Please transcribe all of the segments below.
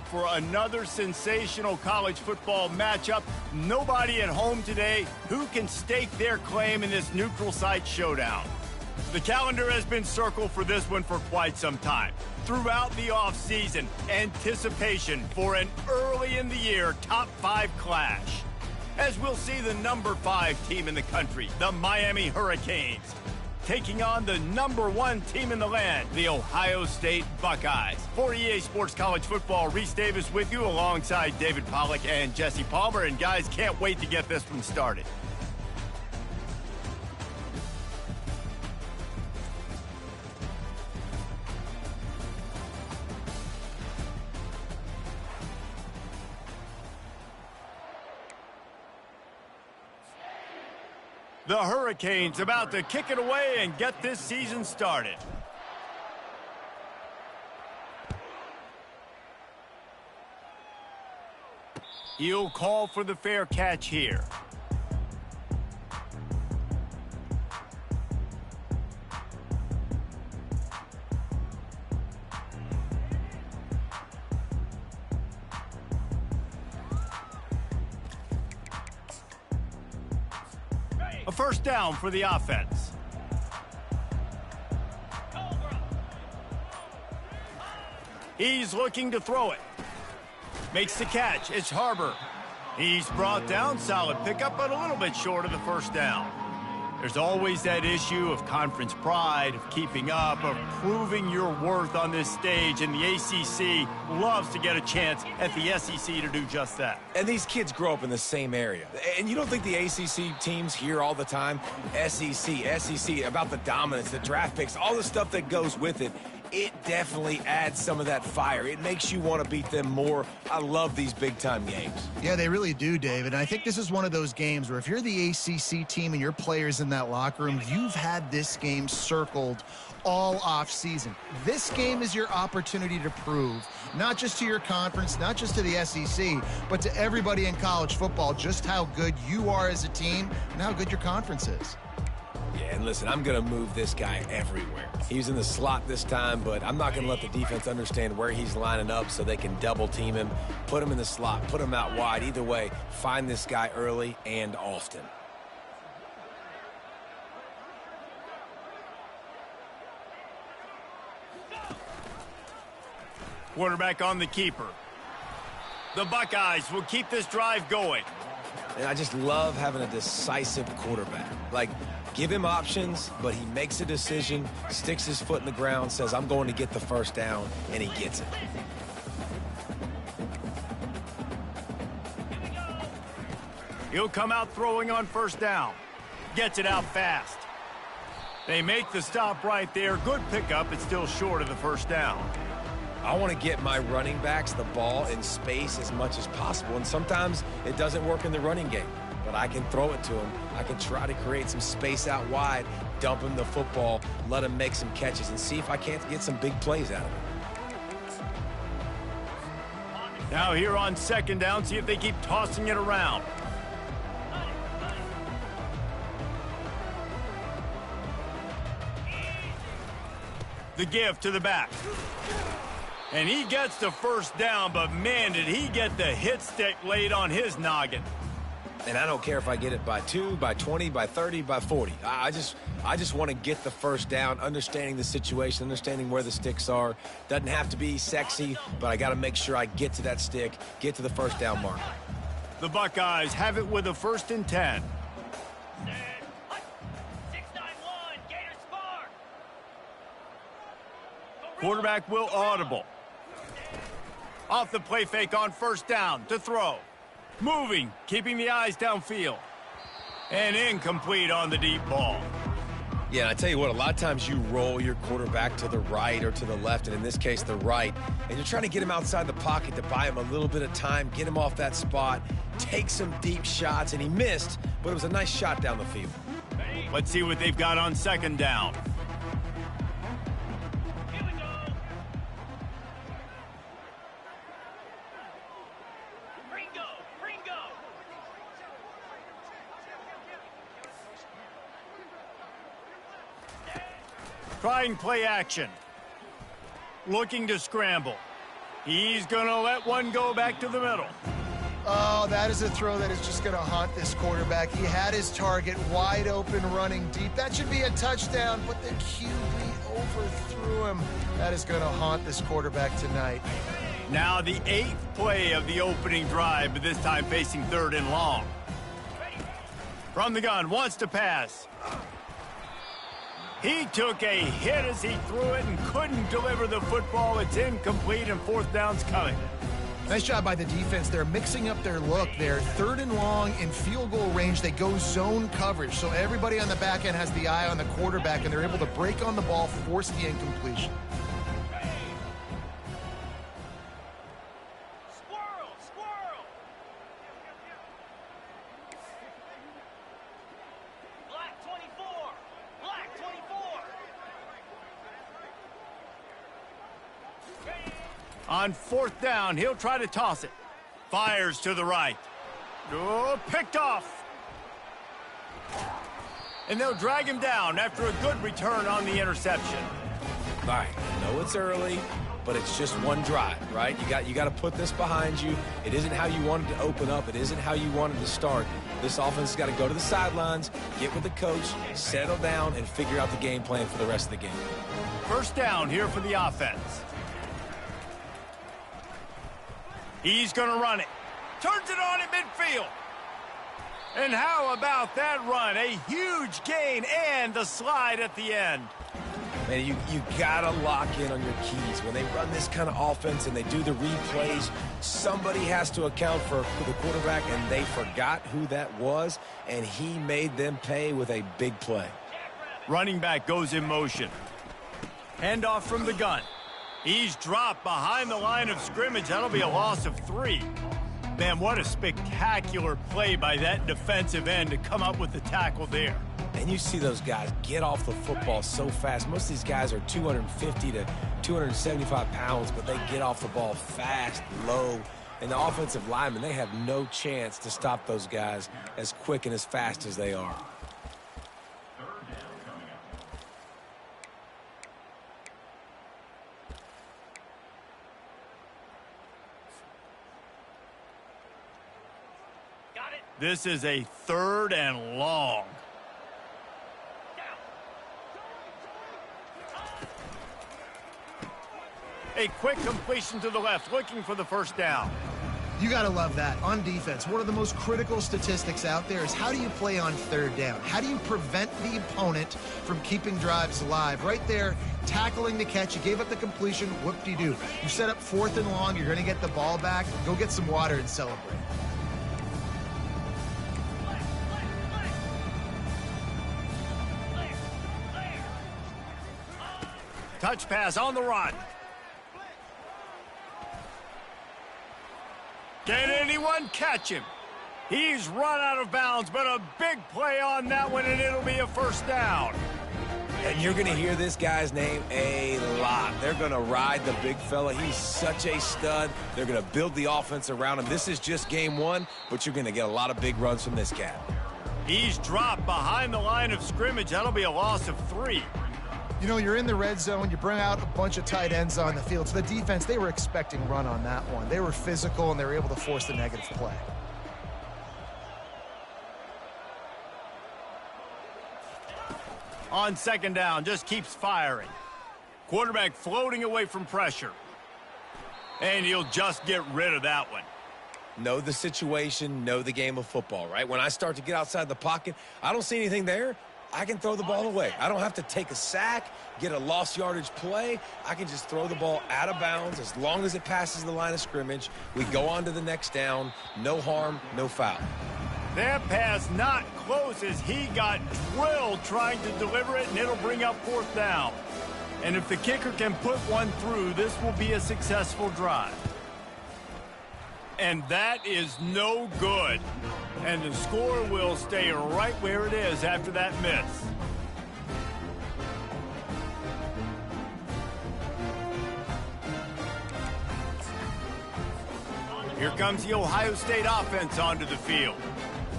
up for another sensational college football matchup. Nobody at home today who can stake their claim in this neutral site showdown. The calendar has been circled for this one for quite some time. Throughout the offseason, anticipation for an early-in-the-year top-5 clash. As we'll see the number 5 team in the country, the Miami Hurricanes, taking on the number 1 team in the land, the Ohio State Buckeyes. For EA Sports College Football, Reese Davis with you alongside David Pollack and Jesse Palmer. And guys, can't wait to get this one started. The Hurricanes about to kick it away and get this season started. He'll call for the fair catch here. A first down for the offense. He's looking to throw it. Makes the catch. It's Harbor. He's brought down. Solid pickup, but a little bit short of the first down. There's always that issue of conference pride, of keeping up, of proving your worth on this stage, and the ACC loves to get a chance at the SEC to do just that. And these kids grow up in the same area. And you don't think the ACC teams hear all the time, SEC, about the dominance, the draft picks, all the stuff that goes with it. It definitely adds some of that fire. It makes you want to beat them more. I love these big-time games. Yeah, they really do, David. And I think this is one of those games where if you're the ACC team and your players in that locker room, you've had this game circled all off-season. This game is your opportunity to prove, not just to your conference, not just to the SEC, but to everybody in college football, just how good you are as a team and how good your conference is. Yeah, and listen, I'm going to move this guy everywhere. He's in the slot this time, but I'm not going to let the defense understand where he's lining up so they can double team him, put him in the slot, put him out wide. Either way, find this guy early and often. Quarterback on the keeper. The Buckeyes will keep this drive going. And I just love having a decisive quarterback. Like, give him options, but he makes a decision, sticks his foot in the ground, says, I'm going to get the first down, and he gets it. He'll come out throwing on first down. Gets it out fast. They make the stop right there. Good pickup. It's still short of the first down. I want to get my running backs the ball in space as much as possible, and sometimes it doesn't work in the running game. But I can throw it to him. I can try to create some space out wide, dump him the football, let him make some catches, and see if I can't get some big plays out of him. Now here on second down, see if they keep tossing it around. The give to the back. And he gets the first down, but man, did he get the hit stick laid on his noggin. And I don't care if I get it by 2, by 20, by 30, by 40. I just want to get the first down, understanding the situation, understanding where the sticks are. Doesn't have to be sexy, but I got to make sure I get to that stick, get to the first down mark. The Buckeyes have it with a 1st and 10. Quarterback will audible. Off the play fake on first down to throw. Moving, keeping the eyes downfield. And incomplete on the deep ball. Yeah, and I tell you what, a lot of times you roll your quarterback to the right or to the left, and in this case, the right, and you're trying to get him outside the pocket to buy him a little bit of time, get him off that spot, take some deep shots, and he missed, but it was a nice shot down the field. Let's see what they've got on second down. Trying play action. Looking to scramble. He's going to let one go back to the middle. Oh, that is a throw that is just going to haunt this quarterback. He had his target wide open running deep. That should be a touchdown, but the QB overthrew him. That is going to haunt this quarterback tonight. Now the 8th play of the opening drive, but this time facing 3rd and long. From the gun, wants to pass. He took a hit as he threw it and couldn't deliver the football. It's incomplete and 4th down's coming. Nice job by the defense. They're mixing up their look. They're 3rd and long in field goal range. They go zone coverage. So everybody on the back end has the eye on the quarterback, and they're able to break on the ball, force the incompletion. Squirrel! Black 24! Black 24! On 4th down, he'll try to toss it. Fires to the right. Oh, picked off. And they'll drag him down after a good return on the interception. All right, I know it's early, but it's just one drive, right? You got to put this behind you. It isn't how you wanted to open up. It isn't how you wanted to start. This offense has got to go to the sidelines, get with the coach, settle down, and figure out the game plan for the rest of the game. 1st down here for the offense. He's going to run it. Turns it on at midfield. And how about that run? A huge gain and the slide at the end. Man, you got to lock in on your keys. When they run this kind of offense and they do the replays, somebody has to account for the quarterback, and they forgot who that was, and he made them pay with a big play. Running back goes in motion. Handoff from the gun. He's dropped behind the line of scrimmage. That'll be a loss of 3. Man, what a spectacular play by that defensive end to come up with the tackle there. And you see those guys get off the football so fast. Most of these guys are 250 to 275 pounds, but they get off the ball fast, low. And the offensive linemen, they have no chance to stop those guys as quick and as fast as they are. This is a 3rd and long. A quick completion to the left, looking for the 1st down. You got to love that. On defense, one of the most critical statistics out there is how do you play on 3rd down? How do you prevent the opponent from keeping drives alive? Right there, tackling the catch. You gave up the completion. Whoop-de-doo. You set up 4th and long. You're going to get the ball back. Go get some water and celebrate. Touch pass on the run. Can anyone catch him? He's run out of bounds, but a big play on that one, and it'll be a 1st down. And you're going to hear this guy's name a lot. They're going to ride the big fella. He's such a stud. They're going to build the offense around him. This is just game 1, but you're going to get a lot of big runs from this cat. He's dropped behind the line of scrimmage. That'll be a loss of 3. You know, you're in the red zone. You bring out a bunch of tight ends on the field. So the defense, they were expecting run on that one. They were physical, and they were able to force the negative play. On 2nd down, just keeps firing. Quarterback floating away from pressure. And he'll just get rid of that one. Know the situation, know the game of football, right? When I start to get outside the pocket, I don't see anything there. I can throw the ball away. I don't have to take a sack, get a lost yardage play. I can just throw the ball out of bounds as long as it passes the line of scrimmage. We go on to the next down. No harm, no foul. That pass not close as he got drilled trying to deliver it, and it'll bring up 4th down. And if the kicker can put one through, this will be a successful drive. And that is no good. And the score will stay right where it is after that miss. Here comes the Ohio State offense onto the field.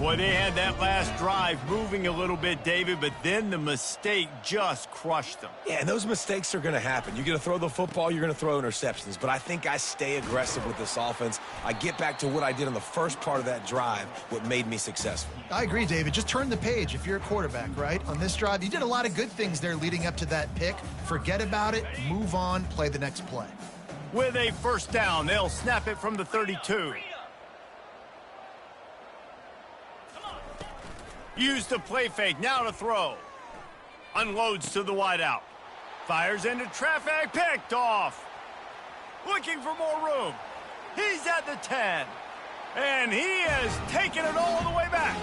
Boy, they had that last drive moving a little bit, David, but then the mistake just crushed them. Yeah, and those mistakes are going to happen. You're going to throw the football, you're going to throw interceptions. But I think I stay aggressive with this offense. I get back to what I did on the first part of that drive, what made me successful. I agree, David. Just turn the page if you're a quarterback, right? On this drive, you did a lot of good things there leading up to that pick. Forget about it, move on, play the next play. With a first down, they'll snap it from the 32. Use the play fake, now to throw. Unloads to the wideout. Fires into traffic, picked off. Looking for more room. He's at the 10. And he has taken it all the way back.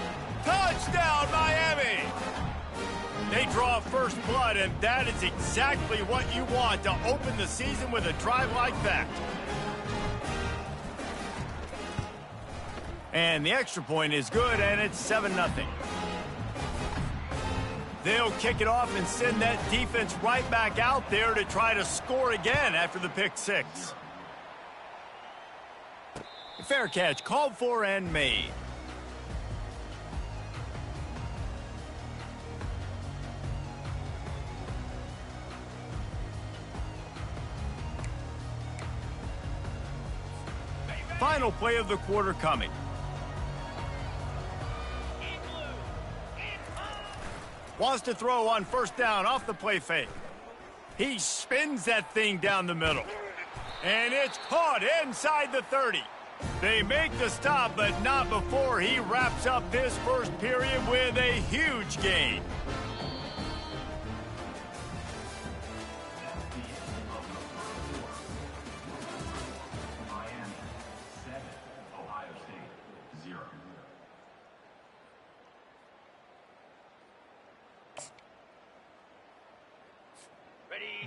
Touchdown, Miami. They draw first blood, and that is exactly what you want to open the season with a drive like that. And the extra point is good, and it's 7-0. They'll kick it off and send that defense right back out there to try to score again after the pick six. Fair catch called for and made. Final play of the quarter coming. Wants to throw on first down off the play fake. He spins that thing down the middle. And it's caught inside the 30. They make the stop, but not before he wraps up this first period with a huge gain.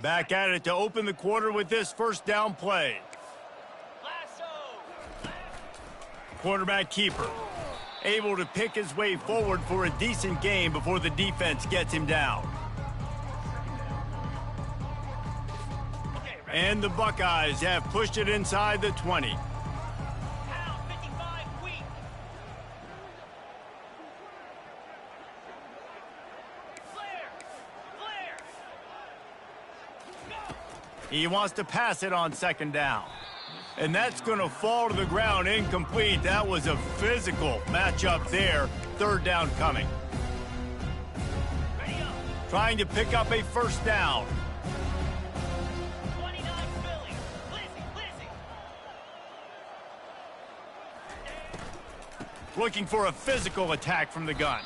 Back at it to open the quarter with this first down play. Quarterback keeper. Able to pick his way forward for a decent gain before the defense gets him down. And the Buckeyes have pushed it inside the 20. He wants to pass it on second down. And that's going to fall to the ground incomplete. That was a physical matchup there. Third down coming. Trying to pick up a first down. 29 Philly. Lizzie. Looking for a physical attack from the gun.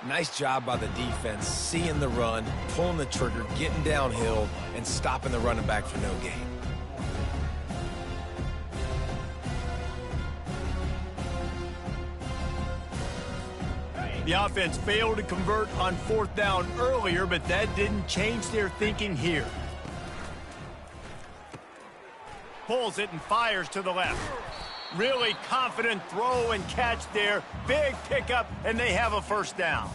Nice job by the defense, seeing the run, pulling the trigger, getting downhill, and stopping the running back for no gain. The offense failed to convert on fourth down earlier, but that didn't change their thinking here. Pulls it and fires to the left. Really confident throw and catch there. Big pickup, and they have a first down.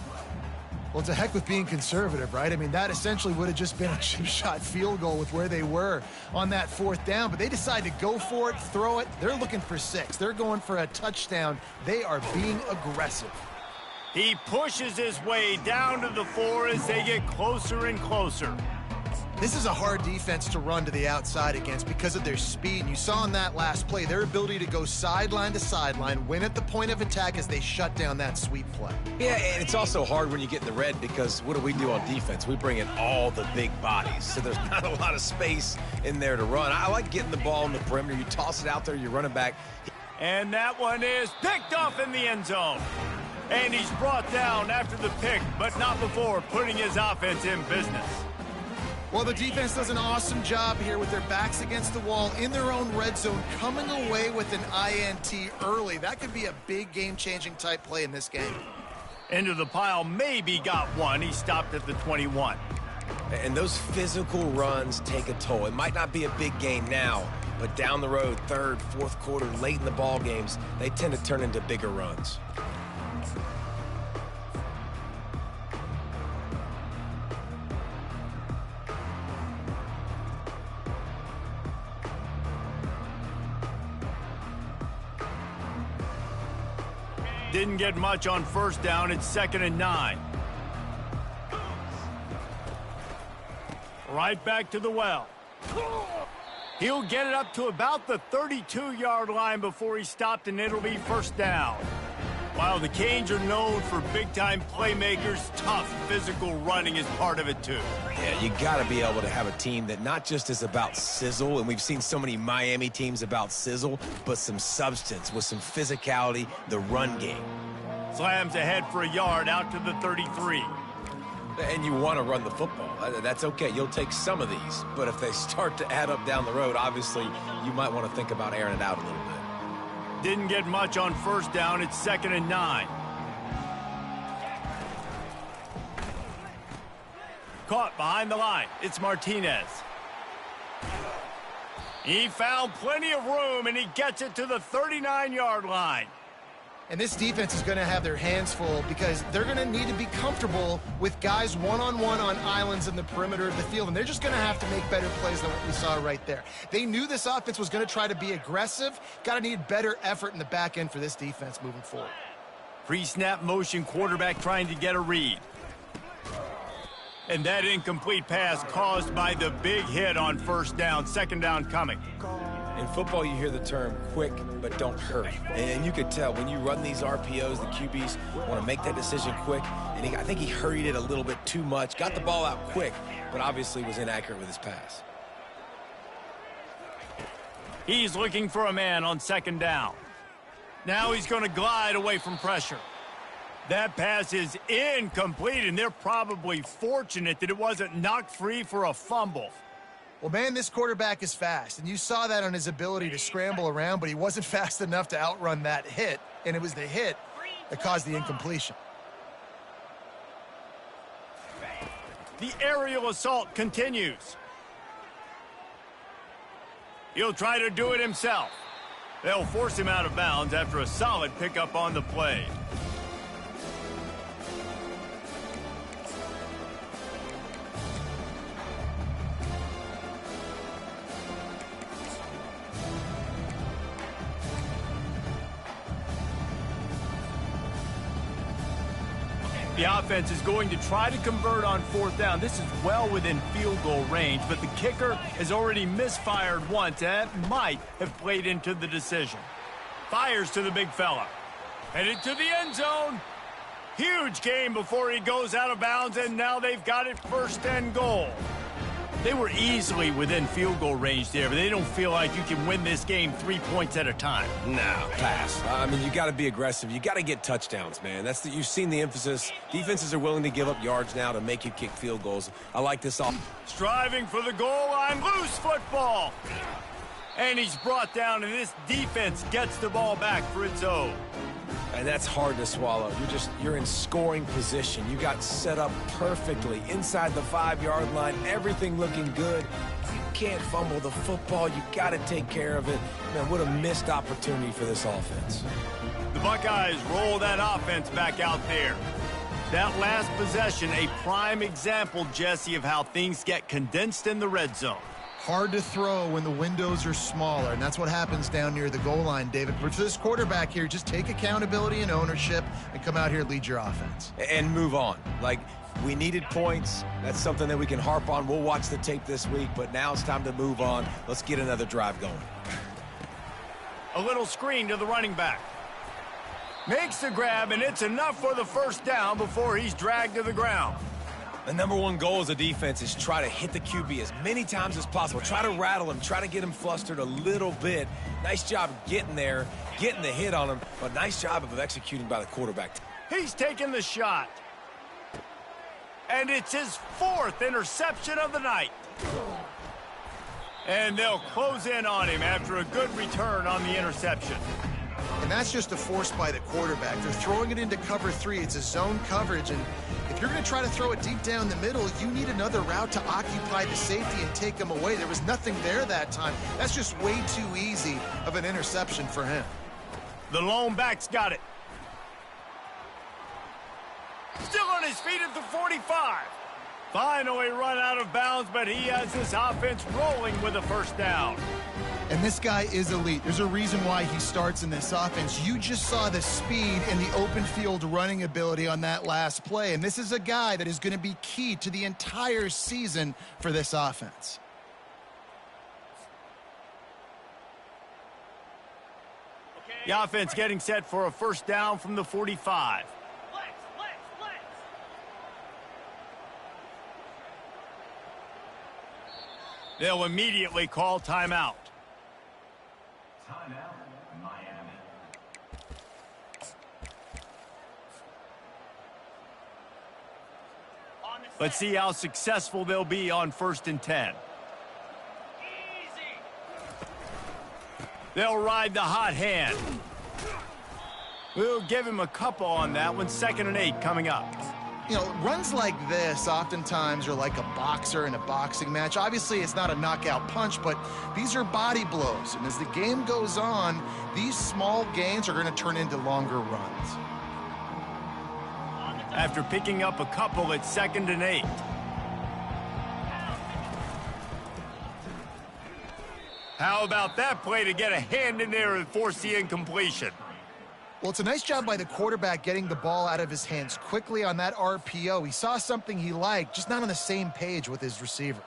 Well, it's a heck with being conservative, right? I mean, that essentially would have just been a chip shot field goal with where they were on that fourth down, but they decide to go for it, throw it. They're looking for 6. They're going for a touchdown. They are being aggressive. He pushes his way down to the 4 as they get closer and closer. This is a hard defense to run to the outside against because of their speed. And you saw in that last play their ability to go sideline to sideline, win at the point of attack as they shut down that sweep play. Yeah, and it's also hard when you get in the red because what do on defense? We bring in all the big bodies, so there's not a lot of space in there to run. I like getting the ball in the perimeter. You toss it out there, you're running back. And that one is picked off in the end zone. And he's brought down after the pick, but not before putting his offense in business. Well, the defense does an awesome job here with their backs against the wall in their own red zone, coming away with an INT early. That could be a big game-changing type play in this game. Into the pile, maybe got one. He stopped at the 21. And those physical runs take a toll. It might not be a big gain now, but down the road, third, fourth quarter, late in the ball games, they tend to turn into bigger runs. Didn't get much on first down. It's 2nd and 9. Right back to the well. He'll get it up to about the 32-yard line before he's stopped, and it'll be first down. While the Canes are known for big-time playmakers, tough physical running is part of it too. Yeah, you got to be able to have a team that not just is about sizzle, and we've seen so many Miami teams about sizzle, but some substance with some physicality, the run game. Slams ahead for a yard out to the 33. And you want to run the football. That's okay. You'll take some of these. But if they start to add up down the road, obviously, you might want to think about airing it out a little bit. Didn't get much on first down. It's 2nd and 9. Caught behind the line. It's Martinez. He found plenty of room, and he gets it to the 39-yard line. And this defense is going to have their hands full because they're going to need to be comfortable with guys one-on-one on islands in the perimeter of the field, and they're just going to have to make better plays than what we saw right there. They knew this offense was going to try to be aggressive. Got to need better effort in the back end for this defense moving forward. Pre-snap motion, quarterback trying to get a read. And that incomplete pass caused by the big hit on first down. 2nd down coming. In football, you hear the term quick, but don't hurry. And you could tell when you run these RPOs, the QBs want to make that decision quick. And I think he hurried it a little bit too much. Got the ball out quick, but obviously was inaccurate with his pass. He's looking for a man on 2nd down. Now he's going to glide away from pressure. That pass is incomplete, and they're probably fortunate that it wasn't knocked free for a fumble. Well, man, this quarterback is fast, and you saw that on his ability to scramble around, but he wasn't fast enough to outrun that hit, and it was the hit that caused the incompletion. The aerial assault continues. He'll try to do it himself. They'll force him out of bounds after a solid pickup on the play. The offense is going to try to convert on 4th down. This is well within field goal range, but the kicker has already misfired once, and that might have played into the decision. Fires to the big fella. Headed to the end zone. Huge game before he goes out of bounds, and now they've got it 1st and goal. They were easily within field goal range there, but they don't feel like you can win this game 3 points at a time. No, pass. I mean, you got to be aggressive. You got to get touchdowns, man. You've seen the emphasis. Defenses are willing to give up yards now to make you kick field goals. I like this off. Striving for the goal line, loose football. And he's brought down, and this defense gets the ball back for its own. And that's hard to swallow. You're in scoring position. You got set up perfectly inside the 5-yard line, everything looking good. You can't fumble the football. You got to take care of it. Man, what a missed opportunity for this offense. The Buckeyes roll that offense back out there. That last possession, a prime example, Jesse, of how things get condensed in the red zone. Hard to throw when the windows are smaller, and that's what happens down near the goal line, David. But for this quarterback here, just take accountability and ownership and come out here and lead your offense. And move on. Like, we needed points. That's something that we can harp on. We'll watch the tape this week, but now it's time to move on. Let's get another drive going. A little screen to the running back. Makes the grab, and it's enough for the 1st down before he's dragged to the ground. The number one goal as a defense is try to hit the QB as many times as possible. Try to rattle him. Try to get him flustered a little bit. Nice job getting there, getting the hit on him, but nice job of executing by the quarterback. He's taking the shot. And it's his 4th interception of the night. And they'll close in on him after a good return on the interception. And that's just a force by the quarterback. They're throwing it into cover 3. It's a zone coverage, and if you're going to try to throw it deep down the middle, you need another route to occupy the safety and take him away. There was nothing there that time. That's just way too easy of an interception for him. The lone back's got it. Still on his feet at the 45. Finally run out of bounds, but he has this offense rolling with a 1st down. And this guy is elite. There's a reason why he starts in this offense. You just saw the speed and the open field running ability on that last play. And this is a guy that is going to be key to the entire season for this offense. The offense getting set for a first down from the 45. Flex. They'll immediately call timeout. Timeout, Miami. On the set. Let's see how successful they'll be on 1st and 10. Easy. They'll ride the hot hand. We'll give him a couple on that one. 2nd and 8 coming up. You know, runs like this oftentimes are like a boxer in a boxing match. Obviously, it's not a knockout punch, but these are body blows. And as the game goes on, these small gains are going to turn into longer runs. After picking up a couple at 2nd and 8. How about that play to get a hand in there and force the incompletion? Well, it's a nice job by the quarterback getting the ball out of his hands quickly on that RPO. He saw something he liked, just not on the same page with his receiver.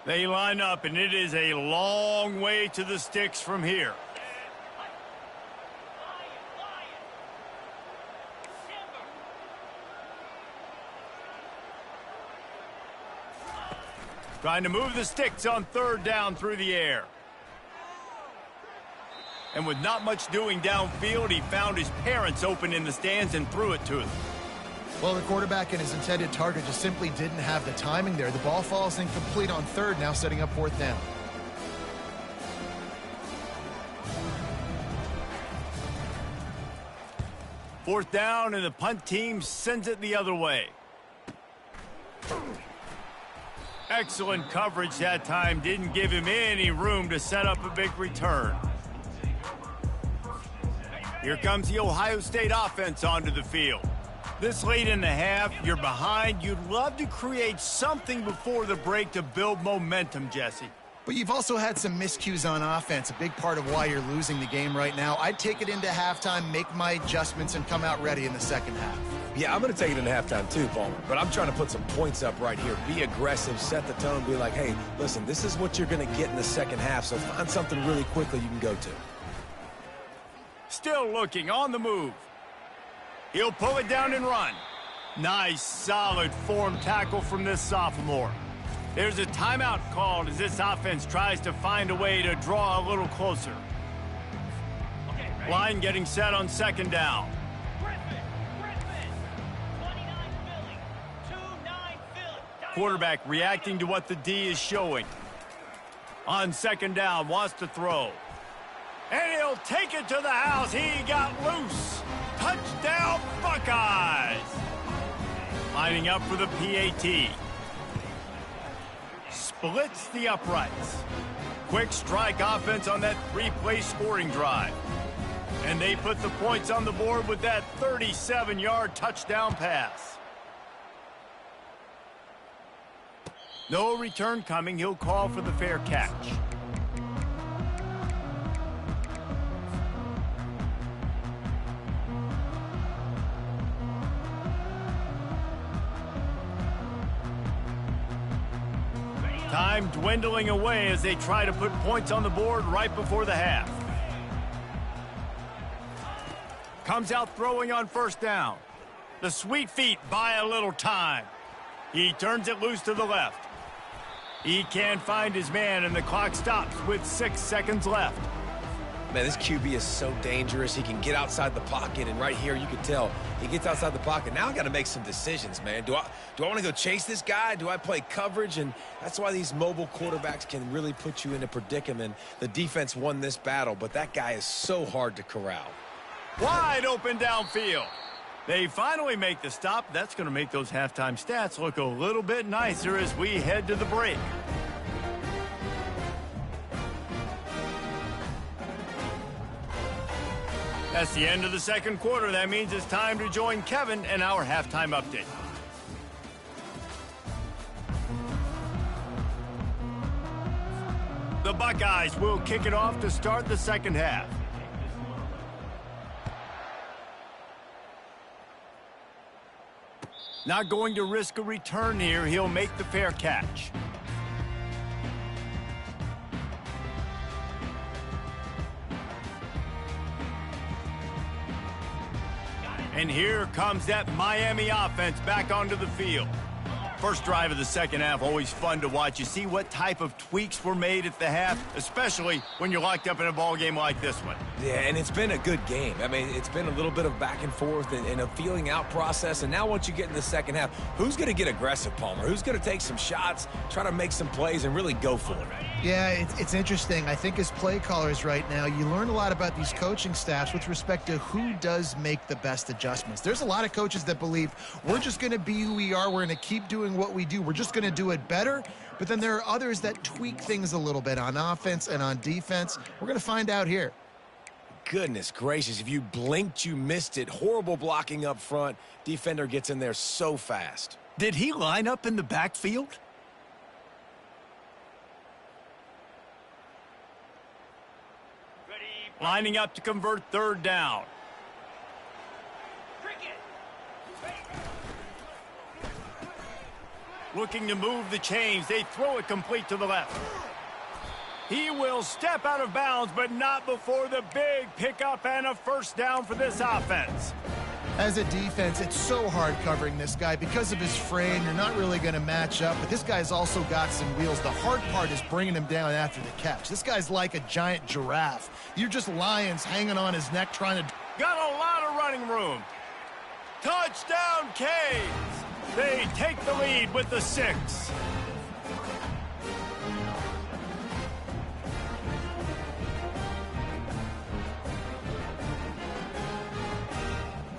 They line up, and it is a long way to the sticks from here. Trying to move the sticks on 3rd down through the air. And with not much doing downfield, he found his parents open in the stands and threw it to them. Well, the quarterback and his intended target just simply didn't have the timing there. The ball falls incomplete on 3rd, now setting up 4th down. Fourth down, and the punt team sends it the other way. Excellent coverage that time. Didn't give him any room to set up a big return. Here comes the Ohio State offense onto the field. This late in the half, you're behind. You'd love to create something before the break to build momentum, Jesse. But you've also had some miscues on offense, a big part of why you're losing the game right now. I'd take it into halftime, make my adjustments, and come out ready in the 2nd half. Yeah, I'm going to take it into halftime too, Palmer. But I'm trying to put some points up right here. Be aggressive, set the tone, be like, hey, listen, this is what you're going to get in the 2nd half, so find something really quickly you can go to. Still looking, on the move. He'll pull it down and run. Nice, solid form tackle from this sophomore. There's a timeout called as this offense tries to find a way to draw a little closer. Okay, ready? Line getting set on 2nd down. Griffin. 29 Philly. 2-9 Philly. Quarterback reacting to what the D is showing. On 2nd down, wants to throw. And he'll take it to the house. He got loose. Touchdown, Buckeyes. Lining up for the PAT. Splits the uprights. Quick strike offense on that 3-play scoring drive. And they put the points on the board with that 37-yard touchdown pass. No return coming. He'll call for the fair catch. Time dwindling away as they try to put points on the board right before the half. Comes out throwing on 1st down. The sweet feet buy a little time. He turns it loose to the left. He can't find his man, and the clock stops with 6 seconds left. Man, this QB is so dangerous. He can get outside the pocket, and right here you can tell he gets outside the pocket. Now I got to make some decisions, man. Do I want to go chase this guy? Do I play coverage? And that's why these mobile quarterbacks can really put you in a predicament. The defense won this battle, but that guy is so hard to corral. Wide open downfield. They finally make the stop. That's going to make those halftime stats look a little bit nicer as we head to the break. That's the end of the 2nd quarter. That means it's time to join Kevin and our halftime update. The Buckeyes will kick it off to start the second half. Not going to risk a return here. He'll make the fair catch. And here comes that Miami offense back onto the field. First drive of the second half, always fun to watch. You see what type of tweaks were made at the half, especially when you're locked up in a ball game like this one. Yeah, and it's been a good game. I mean, it's been a little bit of back and forth and a feeling out process. And now once you get in the second half, who's going to get aggressive, Palmer? Who's going to take some shots, try to make some plays, and really go for it? Yeah, it's interesting. I think as play callers right now, you learn a lot about these coaching staffs with respect to who does make the best adjustments. There's a lot of coaches that believe we're just going to be who we are. We're going to keep doing what we do. We're just going to do it better. But then there are others that tweak things a little bit on offense and on defense. We're going to find out here. Goodness gracious, if you blinked, you missed it. Horrible blocking up front. Defender gets in there so fast. Did he line up in the backfield? Lining up to convert third down. Looking to move the chains. They throw it complete to the left. He will step out of bounds, but not before the big pickup and a first down for this offense. As a defense, it's so hard covering this guy. Because of his frame, you're not really going to match up. But this guy's also got some wheels. The hard part is bringing him down after the catch. This guy's like a giant giraffe. You're just lions hanging on his neck trying to... Got a lot of running room. Touchdown, Canes. They take the lead with the 6.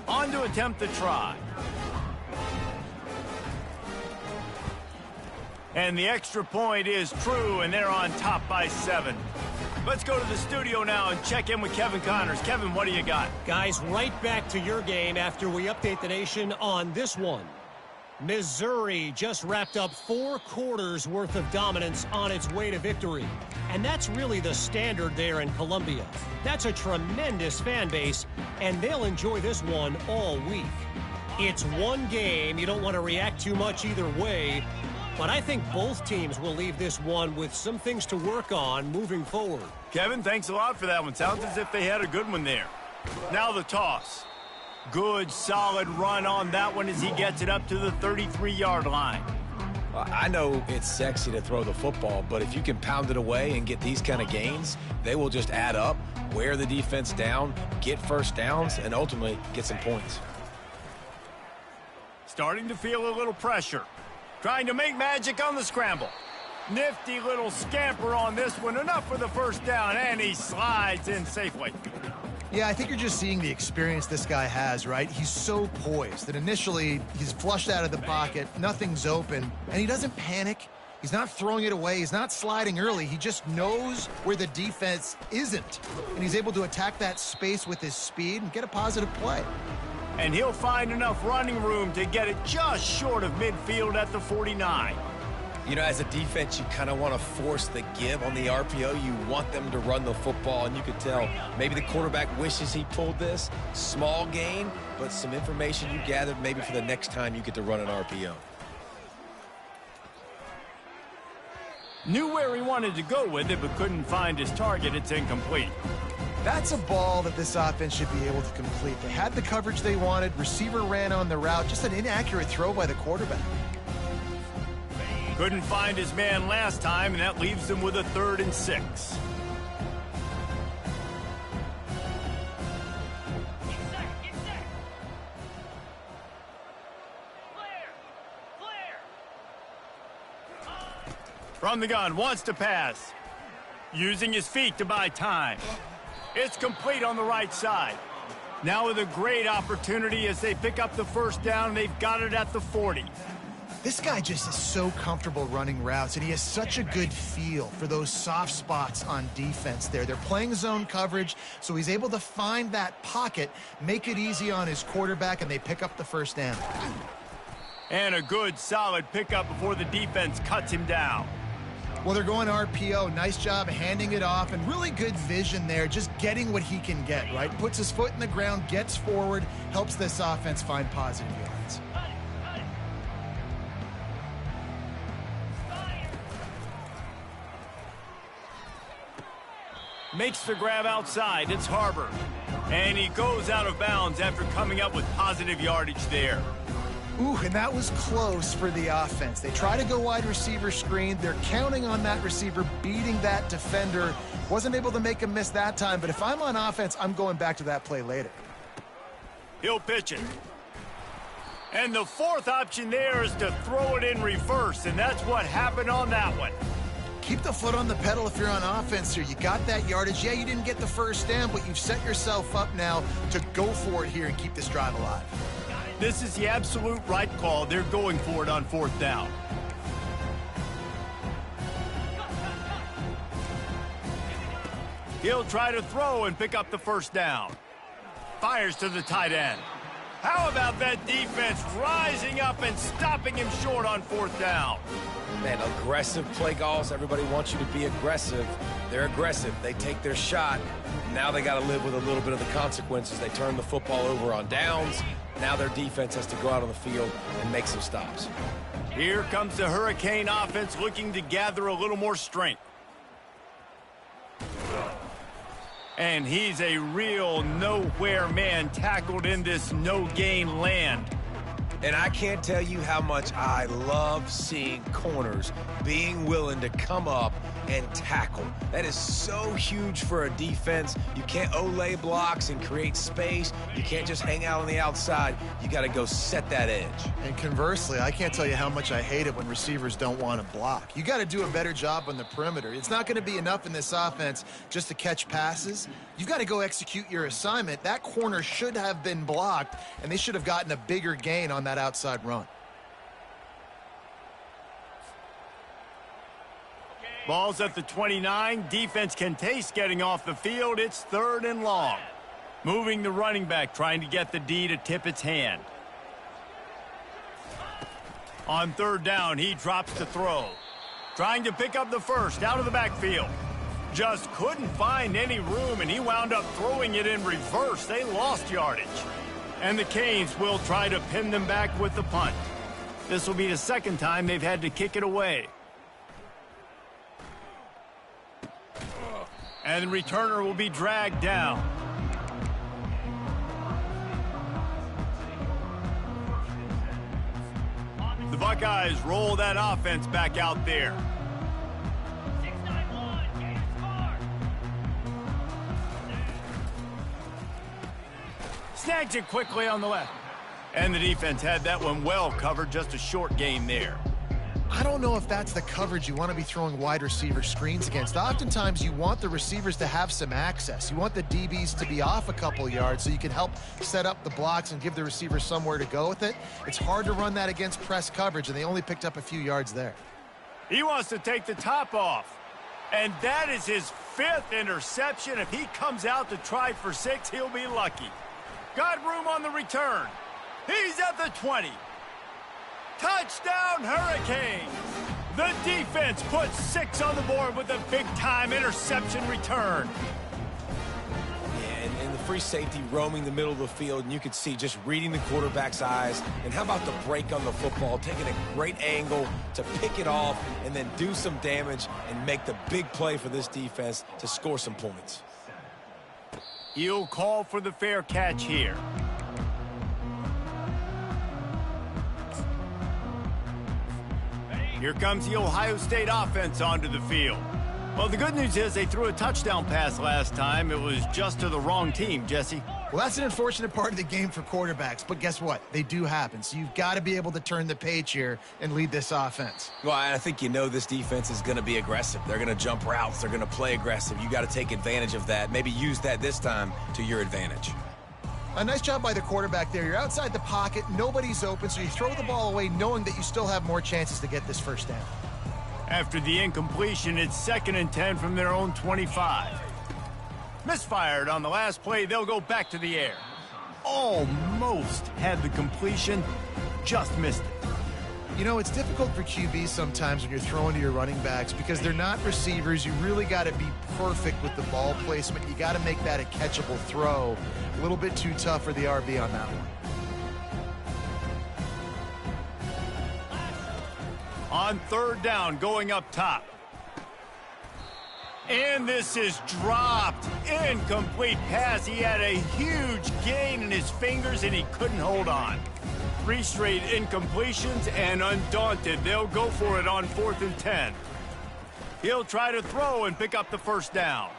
On to attempt the try. And the extra point is true, and they're on top by 7. Let's go to the studio now and check in with Kevin Connors. Kevin, what do you got? Guys, right back to your game after we update the nation on this one. Missouri just wrapped up 4 quarters worth of dominance on its way to victory. And that's really the standard there in Columbia. That's a tremendous fan base, and they'll enjoy this one all week. It's one game. You don't want to react too much either way, but I think both teams will leave this one with some things to work on moving forward. Kevin, thanks a lot for that one. Sounds as if they had a good one there. Now the toss. Good, solid run on that one as he gets it up to the 33-yard line. I know it's sexy to throw the football, but if you can pound it away and get these kind of gains, they will just add up, wear the defense down, get first downs, and ultimately get some points. Starting to feel a little pressure. Trying to make magic on the scramble. Nifty little scamper on this one. Enough for the first down, and he slides in safely. Yeah, I think you're just seeing the experience this guy has, right? He's so poised that initially he's flushed out of the pocket, nothing's open, and he doesn't panic. He's not throwing it away. He's not sliding early. He just knows where the defense isn't, and he's able to attack that space with his speed and get a positive play. And he'll find enough running room to get it just short of midfield at the 49. You know, as a defense, you kind of want to force the give on the RPO. You want them to run the football, and you could tell maybe the quarterback wishes he pulled this. Small gain, but some information you gathered maybe for the next time you get to run an RPO. Knew where he wanted to go with it, but couldn't find his target. It's incomplete. That's a ball that this offense should be able to complete. They had the coverage they wanted. Receiver ran on the route. Just an inaccurate throw by the quarterback. Couldn't find his man last time, and that leaves him with a 3rd and 6. From the gun, wants to pass. Using his feet to buy time. It's complete on the right side. Now with a great opportunity as they pick up the first down. They've got it at the 40. This guy just is so comfortable running routes, and he has such a good feel for those soft spots on defense there. They're playing zone coverage, so he's able to find that pocket, make it easy on his quarterback, and they pick up the first down. And a good, solid pickup before the defense cuts him down. Well, they're going RPO. Nice job handing it off, and really good vision there, just getting what he can get, right? Puts his foot in the ground, gets forward, helps this offense find positive yards. Makes the grab outside. It's Harbor. And he goes out of bounds after coming up with positive yardage there. Ooh, and that was close for the offense. They try to go wide receiver screen. They're counting on that receiver beating that defender. Wasn't able to make him miss that time, but if I'm on offense, I'm going back to that play later. He'll pitch it. And the fourth option there is to throw it in reverse, and that's what happened on that one. Keep the foot on the pedal if you're on offense here. You got that yardage. Yeah, you didn't get the first down, but you've set yourself up now to go for it here and keep this drive alive. This is the absolute right call. They're going for it on fourth down. He'll try to throw and pick up the first down. Fires to the tight end. How about that defense rising up and stopping him short on fourth down? Man, aggressive play calls. Everybody wants you to be aggressive. They're aggressive. They take their shot. Now they got to live with a little bit of the consequences. They turn the football over on downs. Now their defense has to go out on the field and make some stops. Here comes the Hurricane offense looking to gather a little more strength. And he's a real nowhere man tackled in this no-gain land. And I can't tell you how much I love seeing corners being willing to come up and tackle. That is so huge for a defense. You can't olay blocks and create space. You can't just hang out on the outside. You got to go set that edge. And conversely, I can't tell you how much I hate it when receivers don't want to block. You got to do a better job on the perimeter. It's not going to be enough in this offense just to catch passes. You've got to go execute your assignment. That corner should have been blocked, and they should have gotten a bigger gain on that outside run. Ball's at the 29. Defense can taste getting off the field. It's 3rd and long. Moving the running back, trying to get the D to tip its hand. On 3rd down, he drops to throw. Trying to pick up the first out of the backfield. Just couldn't find any room, and he wound up throwing it in reverse. They lost yardage. And the Canes will try to pin them back with the punt. This will be the second time they've had to kick it away. And the returner will be dragged down. The Buckeyes roll that offense back out there. 6-9-1, game scored. Snags it quickly on the left. And the defense had that one well covered, just a short gain there. I don't know if that's the coverage you want to be throwing wide receiver screens against. Oftentimes, you want the receivers to have some access. You want the DBs to be off a couple yards so you can help set up the blocks and give the receivers somewhere to go with it. It's hard to run that against press coverage, and they only picked up a few yards there. He wants to take the top off. And that is his 5th interception. If he comes out to try for 6, he'll be lucky. Got room on the return. He's at the 20. Touchdown, Hurricanes! The defense puts 6 on the board with a big-time interception return. Yeah, and the free safety roaming the middle of the field, and you could see just reading the quarterback's eyes. And how about the break on the football, taking a great angle to pick it off and then do some damage and make the big play for this defense to score some points. He'll call for the fair catch here. Here comes the Ohio State offense onto the field. Well, the good news is they threw a touchdown pass last time. It was just to the wrong team, Jesse. Well, that's an unfortunate part of the game for quarterbacks, but guess what? They do happen, so you've got to be able to turn the page here and lead this offense. Well, I think you know this defense is going to be aggressive. They're going to jump routes. They're going to play aggressive. You got to take advantage of that. Maybe use that this time to your advantage. A nice job by the quarterback there. You're outside the pocket. Nobody's open, so you throw the ball away knowing that you still have more chances to get this first down. After the incompletion, it's 2nd and 10 from their own 25. Misfired on the last play. They'll go back to the air. Almost had the completion. Just missed it. You know, it's difficult for QBs sometimes when you're throwing to your running backs because they're not receivers. You really got to be perfect with the ball placement. You got to make that a catchable throw. A little bit too tough for the RB on that one. On third down, going up top. And this is dropped. Incomplete pass. He had a huge gain in his fingers, and he couldn't hold on. 3 straight incompletions, and undaunted, they'll go for it on 4th and 10. He'll try to throw and pick up the first down.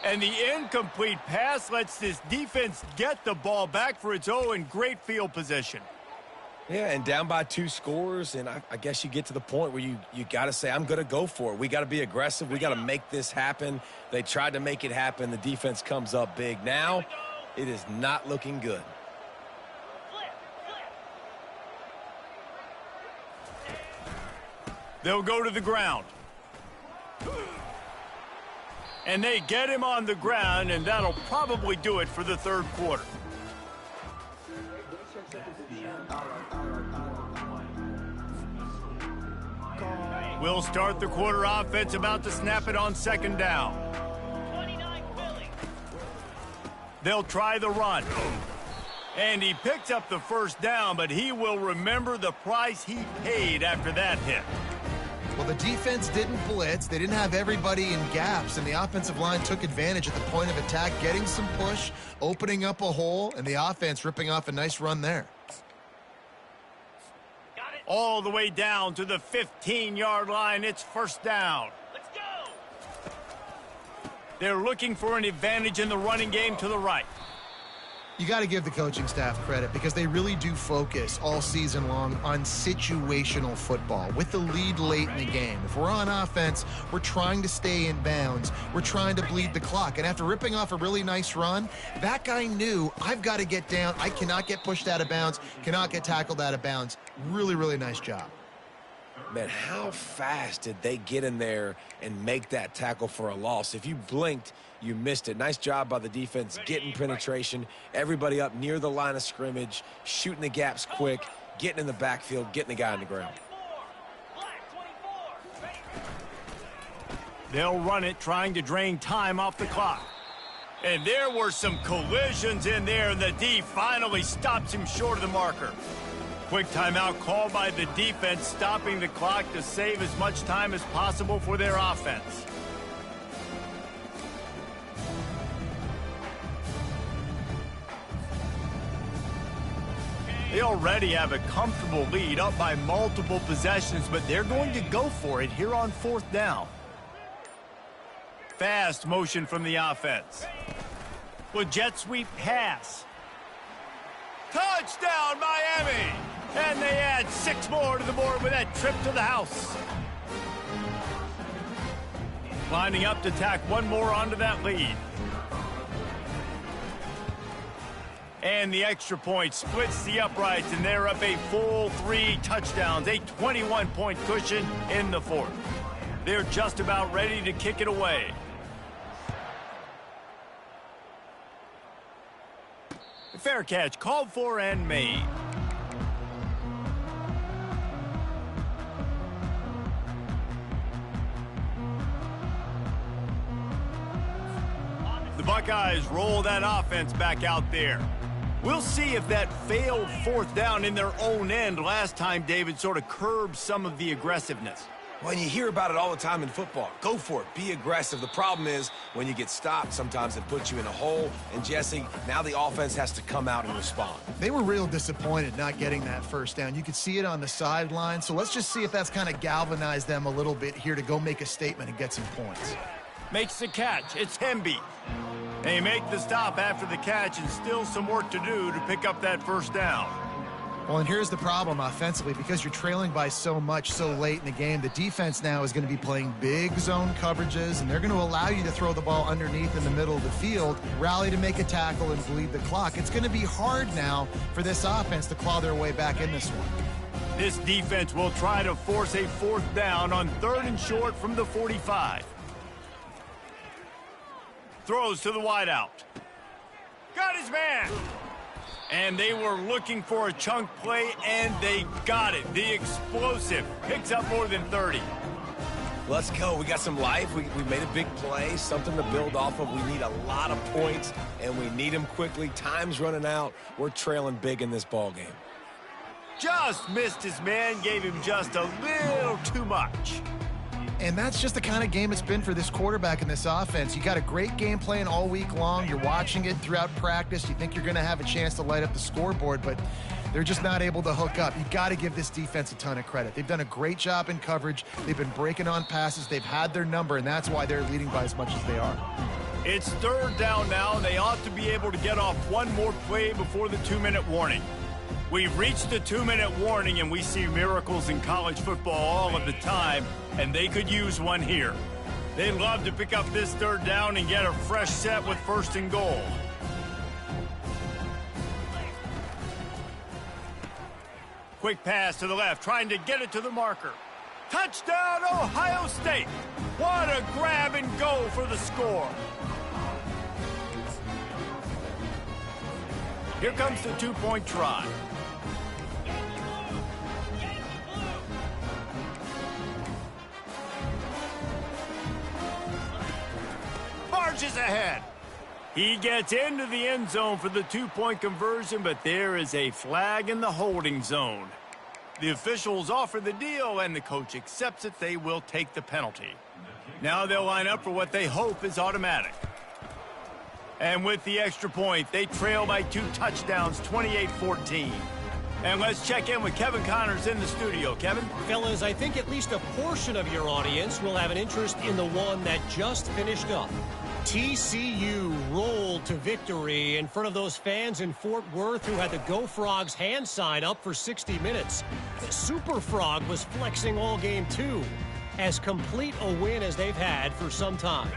And the incomplete pass lets this defense get the ball back for its own great field position. Yeah, and down by 2 scores, and I guess you get to the point where you got to say, I'm going to go for it. We got to be aggressive. We got to make this happen. They tried to make it happen. The defense comes up big. Now, it is not looking good. They'll go to the ground. And they get him on the ground, and that'll probably do it for the 3rd quarter. We'll start the quarter. Offense about to snap it on 2nd down. They'll try the run. And he picks up the first down, but he will remember the price he paid after that hit. Well, the defense didn't blitz. They didn't have everybody in gaps, and the offensive line took advantage at the point of attack, getting some push, opening up a hole, and the offense ripping off a nice run there. All the way down to the 15-yard line. It's 1st down. Let's go. They're looking for an advantage in the running game to the right. You got to give the coaching staff credit because they really do focus all season long on situational football with the lead late in the game. If we're on offense, we're trying to stay in bounds. We're trying to bleed the clock. And after ripping off a really nice run, that guy knew, I've got to get down. I cannot get pushed out of bounds, cannot get tackled out of bounds. Really, really nice job. Man, how fast did they get in there and make that tackle for a loss? If you blinked, you missed it. Nice job by the defense getting penetration. Everybody up near the line of scrimmage, shooting the gaps quick, getting in the backfield, getting the guy on the ground. They'll run it, trying to drain time off the clock. And there were some collisions in there, and the D finally stops him short of the marker. Quick timeout called by the defense, stopping the clock to save as much time as possible for their offense. They already have a comfortable lead, up by multiple possessions, but they're going to go for it here on 4th down. Fast motion from the offense. With jet sweep pass. Touchdown, Miami! And they add 6 more to the board with that trip to the house. Lining up to tack 1 more onto that lead. And the extra point splits the uprights, and they're up a full 3 touchdowns, a 21-point cushion in the 4th. They're just about ready to kick it away. Fair catch called for and made. The Buckeyes roll that offense back out there. We'll see if that failed 4th down in their own end last time, David, sort of curbed some of the aggressiveness. Well, you hear about it all the time in football. Go for it. Be aggressive. The problem is when you get stopped, sometimes it puts you in a hole. And, Jesse, now the offense has to come out and respond. They were real disappointed not getting that 1st down. You could see it on the sideline. So let's just see if that's kind of galvanized them a little bit here to go make a statement and get some points. Makes the catch. It's Hemby. They make the stop after the catch, and still some work to do to pick up that 1st down. Well, and here's the problem offensively. Because you're trailing by so much so late in the game, the defense now is going to be playing big zone coverages, and they're going to allow you to throw the ball underneath in the middle of the field, rally to make a tackle, and bleed the clock. It's going to be hard now for this offense to claw their way back in this one. This defense will try to force a 4th down on 3rd and short from the 45. Throws to the wideout. Got his man. And they were looking for a chunk play, and they got it. The explosive picks up more than 30. Let's go. We got some life. We made a big play, something to build off of. We need a lot of points, and we need them quickly. Time's running out. We're trailing big in this ball game. Just missed his man, gave him just a little too much. And that's just the kind of game it's been for this quarterback in this offense. You got a great game plan all week long. You're watching it throughout practice. You think you're going to have a chance to light up the scoreboard, but they're just not able to hook up. You got to give this defense a ton of credit. They've done a great job in coverage. They've been breaking on passes. They've had their number, and that's why they're leading by as much as they are. It's third down now. They ought to be able to get off one more play before the 2-minute warning. We've reached the 2-minute warning, and we see miracles in college football all of the time, and they could use one here. They'd love to pick up this third down and get a fresh set with 1st and goal. Quick pass to the left, trying to get it to the marker. Touchdown, Ohio State! What a grab and go for the score. Here comes the 2-point try. Barges ahead. He gets into the end zone for the 2-point conversion, but there is a flag in the holding zone. The officials offer the deal, and the coach accepts it. They will take the penalty. Now they'll line up for what they hope is automatic. And with the extra point, they trail by 2 touchdowns, 28-14. And let's check in with Kevin Connors in the studio. Kevin? Fellas, I think at least a portion of your audience will have an interest in the one that just finished up. TCU rolled to victory in front of those fans in Fort Worth who had the Go Frogs hand sign up for 60 minutes. The Super Frog was flexing all game too. As complete a win as they've had for some time.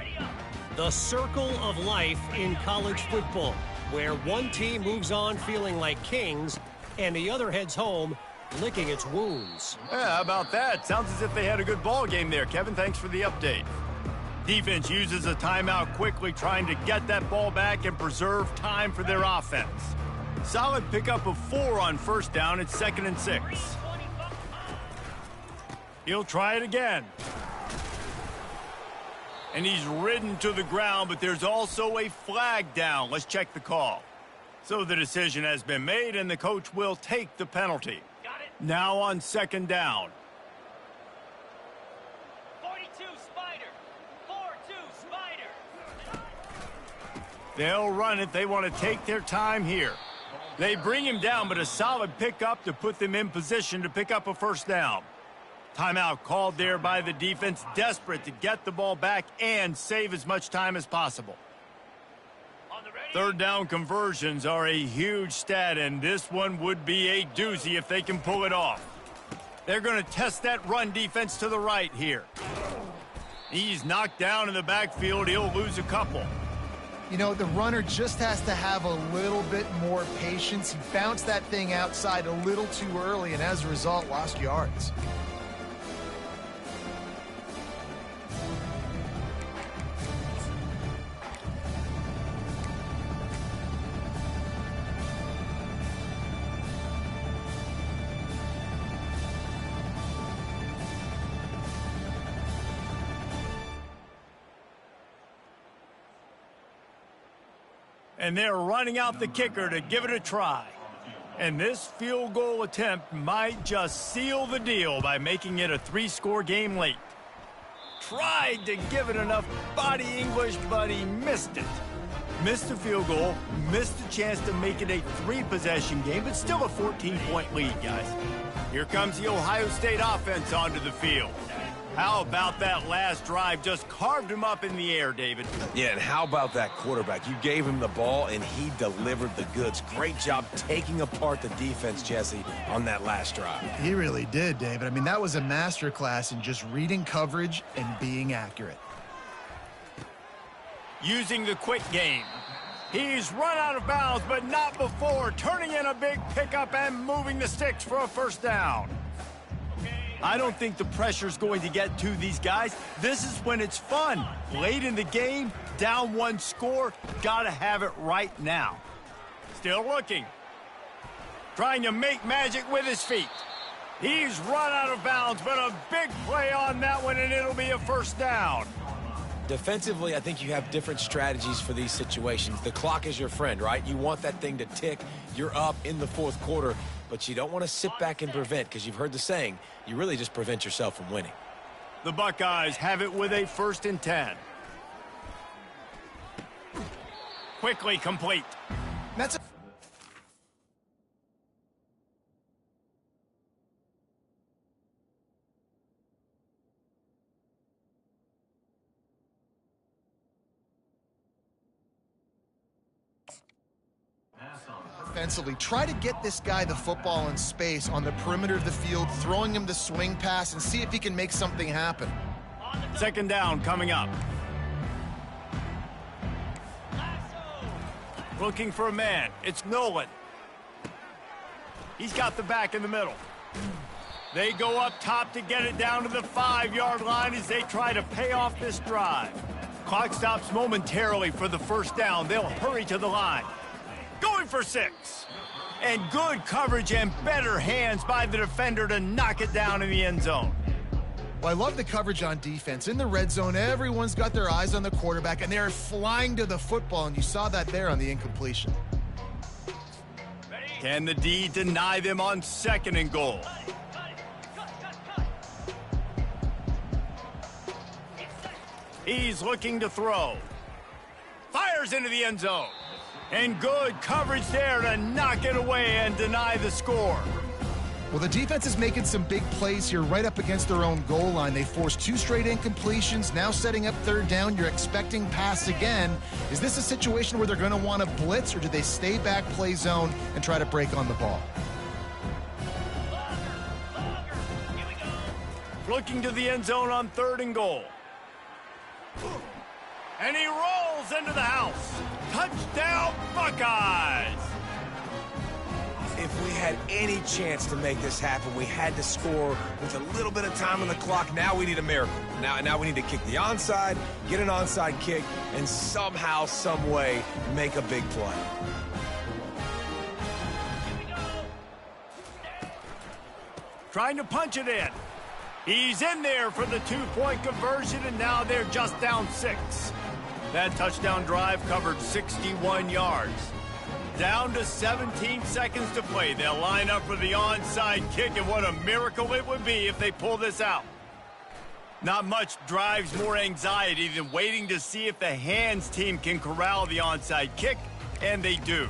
The circle of life in college football, where one team moves on feeling like kings and the other heads home licking its wounds. Yeah, how about that? Sounds as if they had a good ball game there, Kevin. Thanks for the update. Defense uses a timeout quickly, trying to get that ball back and preserve time for their offense. Solid pickup of 4 on 1st down. It's 2nd and 6. He'll try it again. And he's ridden to the ground, but there's also a flag down. Let's check the call. So the decision has been made, and the coach will take the penalty. Got it. Now on 2nd down. 42 Spider. 4-2 Spider. They'll run it. They want to take their time here. They bring him down, but a solid pickup to put them in position to pick up a 1st down. Timeout called there by the defense, desperate to get the ball back and save as much time as possible. On the ready. 3rd down conversions are a huge stat, and this one would be a doozy if they can pull it off. They're going to test that run defense to the right here. He's knocked down in the backfield. He'll lose a couple. You know, the runner just has to have a little bit more patience. He bounced that thing outside a little too early, and as a result, lost yards. And they're running out the kicker to give it a try. And this field goal attempt might just seal the deal by making it a 3-score game late. Tried to give it enough body English, but he missed it. Missed the field goal, missed the chance to make it a 3-possession game, but still a 14-point lead, guys. Here comes the Ohio State offense onto the field. How about that last drive? Just carved him up in the air, David. Yeah, and how about that quarterback? You gave him the ball, and he delivered the goods. Great job taking apart the defense, Jesse, on that last drive. He really did, David. I mean, that was a masterclass in just reading coverage and being accurate. Using the quick game. He's run out of bounds, but not before turning in a big pickup and moving the sticks for a 1st down. I don't think the pressure's going to get to these guys. This is when it's fun. Late in the game, down 1 score, gotta have it right now. Still looking. trying to make magic with his feet. He's run out of bounds, but a big play on that one, and it'll be a first down. Defensively, I think you have different strategies for these situations. The clock is your friend, right? You want that thing to tick. You're up in the fourth quarter, but you don't want to sit back and prevent, because you've heard the saying, you really just prevent yourself from winning. The Buckeyes have it with a 1st and 10. Quickly complete. That's a offensively. Try to get this guy the football in space on the perimeter of the field, throwing him the swing pass, and see if he can make something happen. 2nd down coming up. Looking for a man. It's Nolan. He's got the back in the middle. They go up top to get it down to the 5-yard line as they try to pay off this drive. Clock stops momentarily for the 1st down. They'll hurry to the line. Going for 6. And good coverage and better hands by the defender to knock it down in the end zone. Well, I love the coverage on defense. In the red zone, everyone's got their eyes on the quarterback, and they're flying to the football, and you saw that there on the incompletion. Can the D deny them on 2nd and goal? He's looking to throw. Fires into the end zone. And good coverage there to knock it away and deny the score. Well, the defense is making some big plays here right up against their own goal line. They forced 2 straight incompletions, now setting up 3rd down. You're expecting pass again. Is this a situation where they're going to want to blitz, or do they stay back, play zone, and try to break on the ball? Looking to the end zone on 3rd and goal. And he rolls into the house. Touchdown, Buckeyes! If we had any chance to make this happen, we had to score with a little bit of time on the clock. Now we need a miracle. Now we need to kick the onside, get an onside kick, and somehow, some way, make a big play. Trying to punch it in. He's in there for the 2-point conversion, and now they're just down 6. That touchdown drive covered 61 yards. Down to 17 seconds to play. They'll line up for the onside kick, and what a miracle it would be if they pull this out. Not much drives more anxiety than waiting to see if the hands team can corral the onside kick, and they do.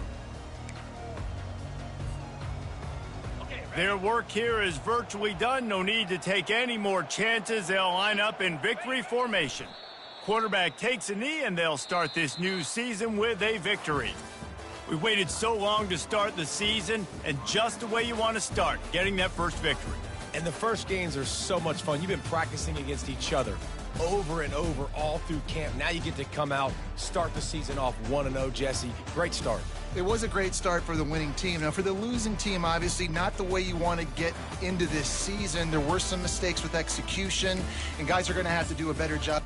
Their work here is virtually done. No need to take any more chances. They'll line up in victory formation. Quarterback takes a knee, and they'll start this new season with a victory. We waited so long to start the season, and just the way you want to start, getting that first victory. And the first games are so much fun. You've been practicing against each other over and over all through camp. Now you get to come out, start the season off 1-0, Jesse. Great start. It was a great start for the winning team. Now, for the losing team, obviously not the way you want to get into this season. There were some mistakes with execution, and guys are going to have to do a better job.